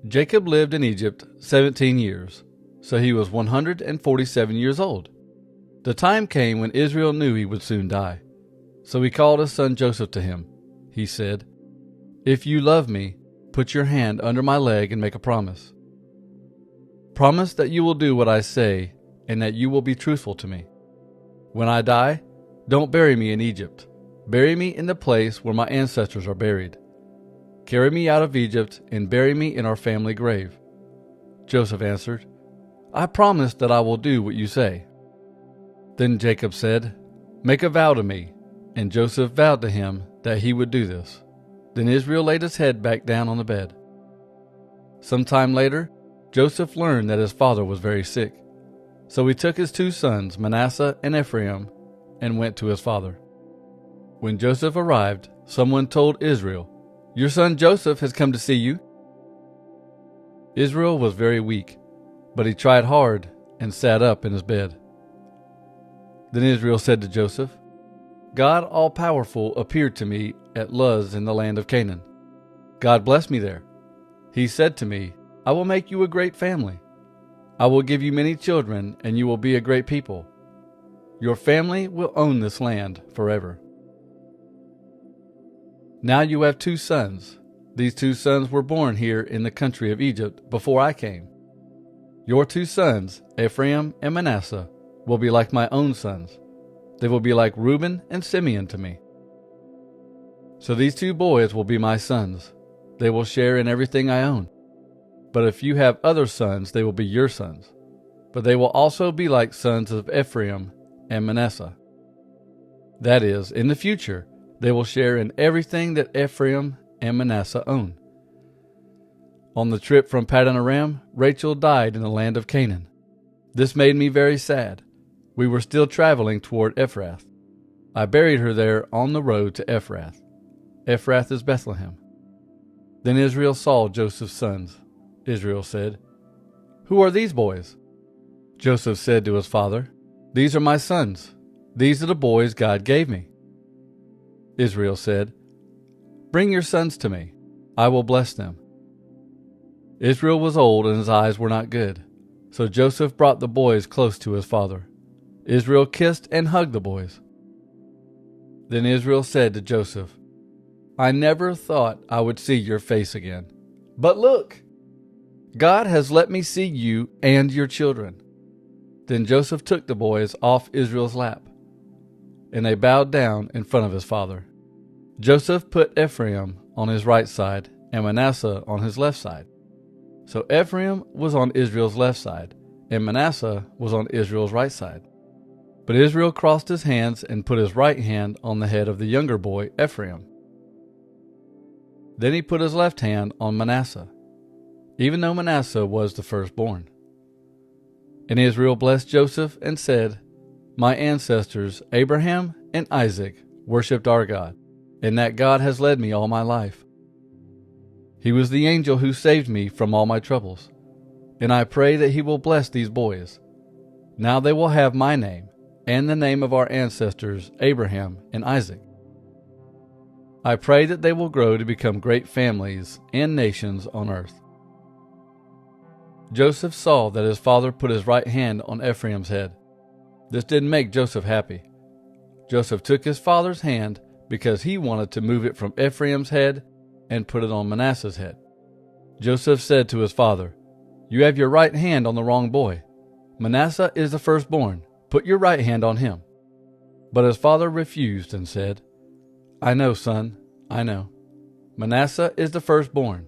Jacob lived in Egypt 17 years, so he was 147 years old. The time came when Israel knew he would soon die. So he called his son Joseph to him. He said, "If you love me, put your hand under my leg and make a promise. Promise that you will do what I say and that you will be truthful to me. When I die, don't bury me in Egypt. Bury me in the place where my ancestors are buried. Carry me out of Egypt and bury me in our family grave." Joseph answered, "I promise that I will do what you say." Then Jacob said, "Make a vow to me." And Joseph vowed to him that he would do this. Then Israel laid his head back down on the bed. Some time later, Joseph learned that his father was very sick. So he took his two sons, Manasseh and Ephraim, and went to his father. When Joseph arrived, someone told Israel, "Your son Joseph has come to see you." Israel was very weak, but he tried hard and sat up in his bed. Then Israel said to Joseph, "God all-powerful appeared to me at Luz in the land of Canaan. God blessed me there. He said to me, 'I will make you a great family. I will give you many children, and you will be a great people. Your family will own this land forever.' Now you have two sons. These two sons were born here in the country of Egypt before I came. Your two sons, Ephraim and Manasseh, will be like my own sons. They will be like Reuben and Simeon to me. So these two boys will be my sons. They will share in everything I own. But if you have other sons, they will be your sons. But they will also be like sons of Ephraim and Manasseh. That is, in the future, they will share in everything that Ephraim and Manasseh own." On the trip from Paddan Aram, Rachel died in the land of Canaan. This made me very sad. We were still traveling toward Ephrath. I buried her there on the road to Ephrath. Ephrath is Bethlehem. Then Israel saw Joseph's sons. Israel said, "Who are these boys?" Joseph said to his father, "These are my sons. These are the boys God gave me." Israel said, "Bring your sons to me. I will bless them." Israel was old and his eyes were not good. So Joseph brought the boys close to his father. Israel kissed and hugged the boys. Then Israel said to Joseph, "I never thought I would see your face again. But look, God has let me see you and your children." Then Joseph took the boys off Israel's lap, and they bowed down in front of his father. Joseph put Ephraim on his right side and Manasseh on his left side. So Ephraim was on Israel's left side, and Manasseh was on Israel's right side. But Israel crossed his hands and put his right hand on the head of the younger boy, Ephraim. Then he put his left hand on Manasseh, even though Manasseh was the firstborn. And Israel blessed Joseph and said, "My ancestors, Abraham and Isaac, worshipped our God, and that God has led me all my life. He was the angel who saved me from all my troubles, and I pray that he will bless these boys. Now they will have my name, and the name of our ancestors, Abraham and Isaac. I pray that they will grow to become great families and nations on earth." Joseph saw that his father put his right hand on Ephraim's head. This didn't make Joseph happy. Joseph took his father's hand because he wanted to move it from Ephraim's head and put it on Manasseh's head. Joseph said to his father, "You have your right hand on the wrong boy. Manasseh is the firstborn. Put your right hand on him." But his father refused and said, "I know, son, I know. Manasseh is the firstborn.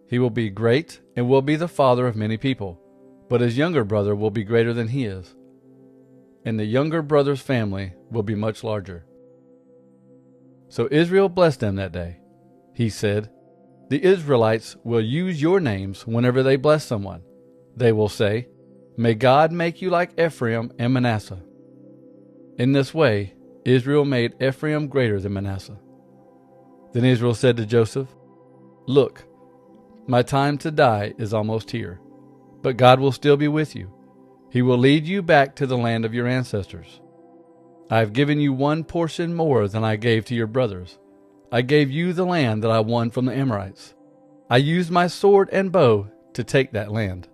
He will be great and will be the father of many people, but his younger brother will be greater than he is, and the younger brother's family will be much larger." So Israel blessed them that day. He said, "The Israelites will use your names whenever they bless someone. They will say, 'May God make you like Ephraim and Manasseh.'" In this way, Israel made Ephraim greater than Manasseh. Then Israel said to Joseph, "Look, my time to die is almost here, but God will still be with you. He will lead you back to the land of your ancestors. I have given you one portion more than I gave to your brothers. I gave you the land that I won from the Amorites. I used my sword and bow to take that land."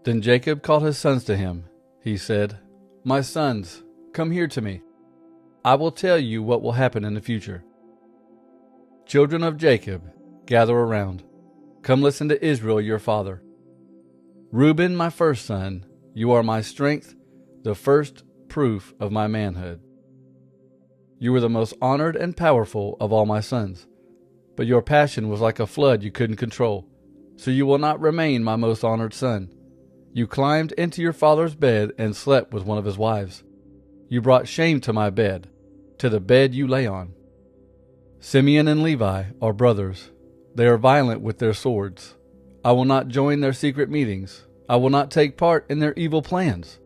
Then Jacob called his sons to him. He said, "My sons, come here to me. I will tell you what will happen in the future. Children of Jacob, gather around. Come listen to Israel, your father. Reuben, my first son, you are my strength, the first proof of my manhood. You were the most honored and powerful of all my sons, but your passion was like a flood you couldn't control, so you will not remain my most honored son. You climbed into your father's bed and slept with one of his wives. You brought shame to my bed, to the bed you lay on. Simeon and Levi are brothers. They are violent with their swords. I will not join their secret meetings. I will not take part in their evil plans.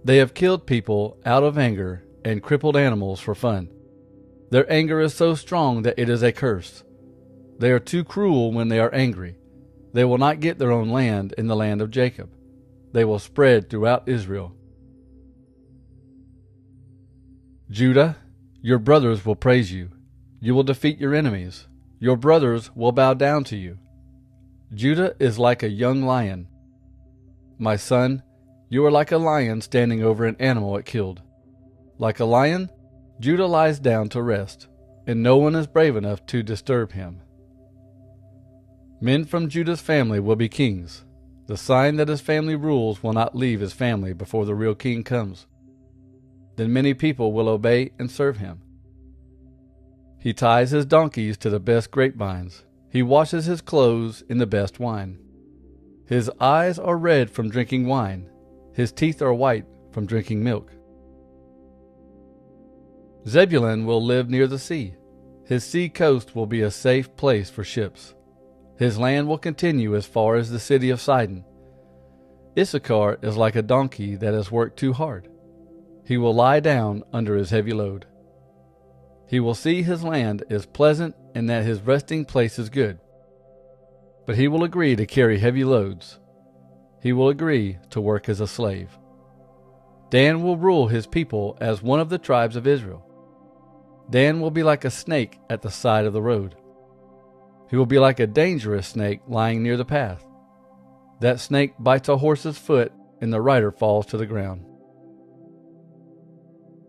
They have killed people out of anger and crippled animals for fun. Their anger is so strong that it is a curse. They are too cruel when they are angry. They will not get their own land in the land of Jacob. They will spread throughout Israel. Judah, your brothers will praise you. You will defeat your enemies. Your brothers will bow down to you. Judah is like a young lion. My son, you are like a lion standing over an animal it killed. Like a lion, Judah lies down to rest, and no one is brave enough to disturb him. Men from Judah's family will be kings. The sign that his family rules will not leave his family before the real king comes. Then many people will obey and serve him. He ties his donkeys to the best grapevines. He washes his clothes in the best wine. His eyes are red from drinking wine. His teeth are white from drinking milk. Zebulun will live near the sea. His sea coast will be a safe place for ships. His land will continue as far as the city of Sidon. Issachar is like a donkey that has worked too hard. He will lie down under his heavy load. He will see his land is pleasant and that his resting place is good. But he will agree to carry heavy loads. He will agree to work as a slave. Dan will rule his people as one of the tribes of Israel. Dan will be like a snake at the side of the road. He will be like a dangerous snake lying near the path. That snake bites a horse's foot and the rider falls to the ground.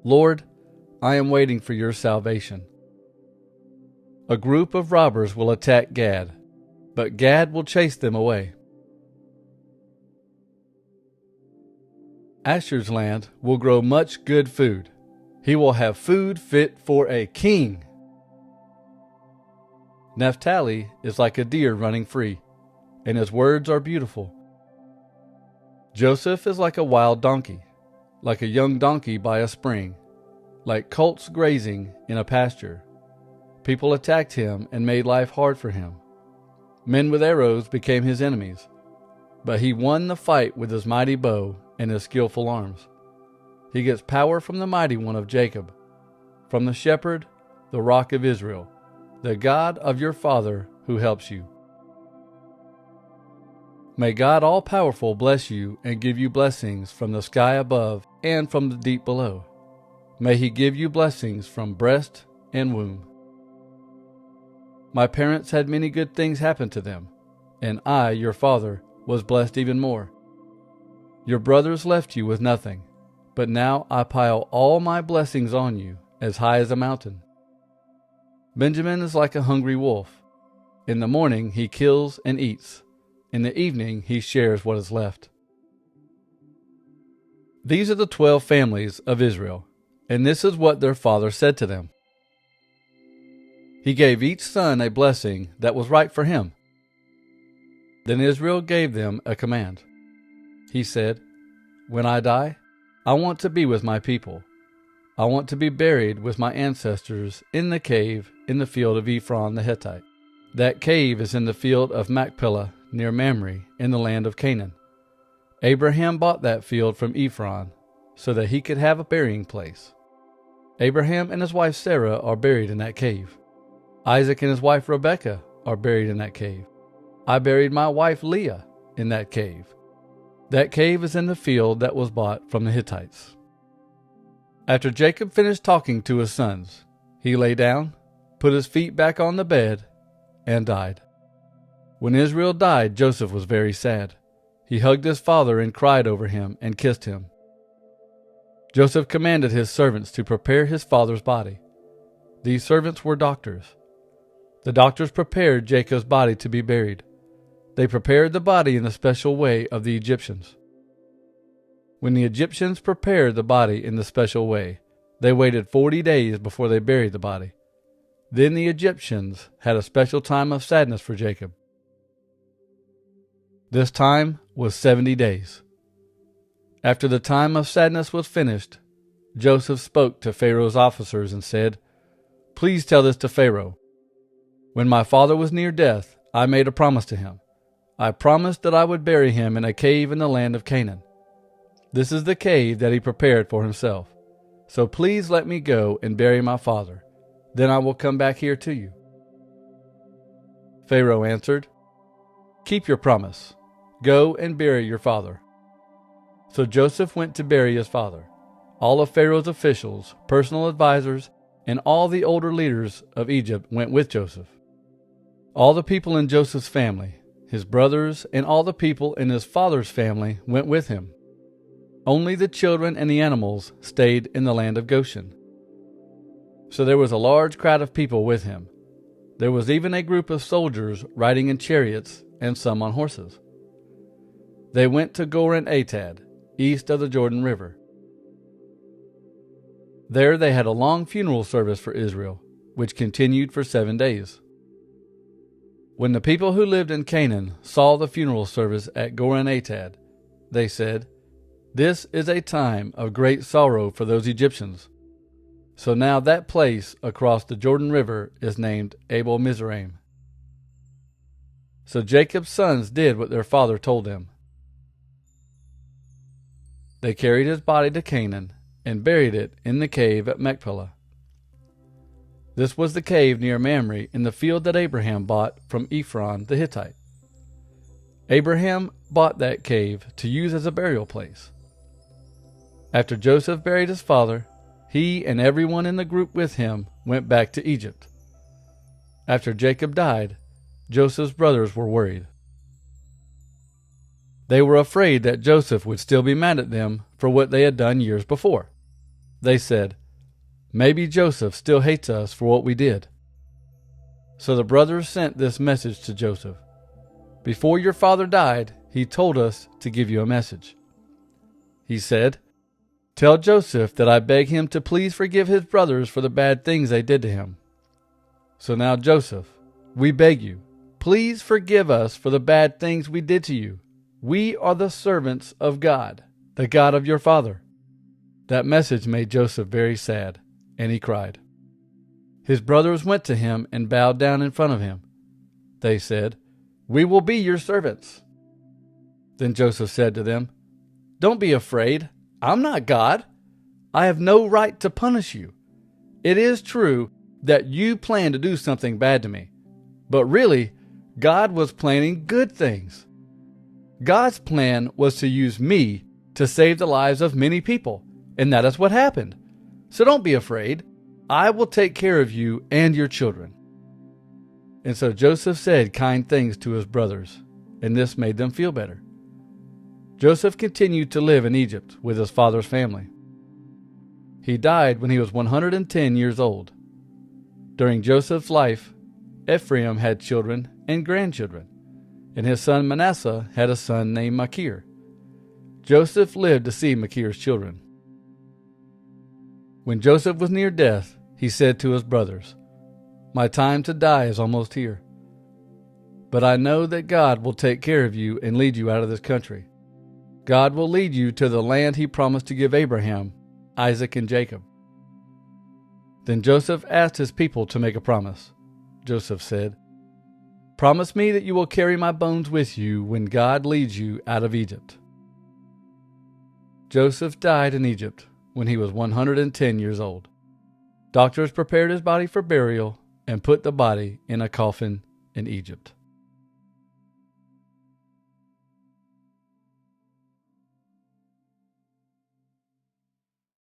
Lord, I am waiting for your salvation. A group of robbers will attack Gad, but Gad will chase them away. Asher's land will grow much good food. He will have food fit for a king. Naphtali is like a deer running free, and his words are beautiful. Joseph is like a wild donkey, like a young donkey by a spring, like colts grazing in a pasture. People attacked him and made life hard for him. Men with arrows became his enemies, but he won the fight with his mighty bow and his skillful arms. He gets power from the mighty one of Jacob, from the shepherd, the rock of Israel, the God of your father who helps you. May God all-powerful bless you and give you blessings from the sky above and from the deep below. May he give you blessings from breast and womb. My parents had many good things happen to them, and I, your father, was blessed even more. Your brothers left you with nothing, but now I pile all my blessings on you, as high as a mountain. Benjamin is like a hungry wolf. In the morning he kills and eats. In the evening he shares what is left. These are the 12 families of Israel, and this is what their father said to them. He gave each son a blessing that was right for him. Then Israel gave them a command. He said, "When I die, I want to be with my people. I want to be buried with my ancestors in the cave in the field of Ephron the Hittite. That cave is in the field of Machpelah near Mamre in the land of Canaan. Abraham bought that field from Ephron so that he could have a burying place. Abraham and his wife Sarah are buried in that cave. Isaac and his wife Rebekah are buried in that cave. I buried my wife Leah in that cave. That cave is in the field that was bought from the Hittites." After Jacob finished talking to his sons, he lay down, put his feet back on the bed, and died. When Israel died, Joseph was very sad. He hugged his father and cried over him and kissed him. Joseph commanded his servants to prepare his father's body. These servants were doctors. The doctors prepared Jacob's body to be buried. They prepared the body in the special way of the Egyptians. When the Egyptians prepared the body in the special way, they waited 40 days before they buried the body. Then the Egyptians had a special time of sadness for Jacob. This time was 70 days. After the time of sadness was finished, Joseph spoke to Pharaoh's officers and said, "Please tell this to Pharaoh. When my father was near death, I made a promise to him. I promised that I would bury him in a cave in the land of Canaan. This is the cave that he prepared for himself. So please let me go and bury my father. Then I will come back here to you." Pharaoh answered, "Keep your promise. Go and bury your father." So Joseph went to bury his father. All of Pharaoh's officials, personal advisors, and all the older leaders of Egypt went with Joseph. All the people in Joseph's family, his brothers, and all the people in his father's family went with him. Only the children and the animals stayed in the land of Goshen. So there was a large crowd of people with him. There was even a group of soldiers riding in chariots and some on horses. They went to Goren-Atad, east of the Jordan River. There they had a long funeral service for Israel, which continued for 7 days. When the people who lived in Canaan saw the funeral service at Goren-Atad, they said, "This is a time of great sorrow for those Egyptians." So now that place across the Jordan River is named Abel Mizraim. So Jacob's sons did what their father told them. They carried his body to Canaan and buried it in the cave at Machpelah. This was the cave near Mamre in the field that Abraham bought from Ephron the Hittite. Abraham bought that cave to use as a burial place. After Joseph buried his father, he and everyone in the group with him went back to Egypt. After Jacob died, Joseph's brothers were worried. They were afraid that Joseph would still be mad at them for what they had done years before. They said, "Maybe Joseph still hates us for what we did." So the brothers sent this message to Joseph. "Before your father died, he told us to give you a message. He said, 'Tell Joseph that I beg him to please forgive his brothers for the bad things they did to him.' So now, Joseph, we beg you, please forgive us for the bad things we did to you. We are the servants of God, the God of your father." That message made Joseph very sad, and he cried. His brothers went to him and bowed down in front of him. They said, "We will be your servants." Then Joseph said to them, "Don't be afraid. I'm not God. I have no right to punish you. It is true that you plan to do something bad to me, but really, God was planning good things. God's plan was to use me to save the lives of many people, and that is what happened. So don't be afraid. I will take care of you and your children." And so Joseph said kind things to his brothers, and this made them feel better. Joseph continued to live in Egypt with his father's family. He died when he was 110 years old. During Joseph's life, Ephraim had children and grandchildren, and his son Manasseh had a son named Machir. Joseph lived to see Machir's children. When Joseph was near death, he said to his brothers, "My time to die is almost here. But I know that God will take care of you and lead you out of this country. God will lead you to the land he promised to give Abraham, Isaac, and Jacob." Then Joseph asked his people to make a promise. Joseph said, "Promise me that you will carry my bones with you when God leads you out of Egypt." Joseph died in Egypt when he was 110 years old. Doctors prepared his body for burial and put the body in a coffin in Egypt.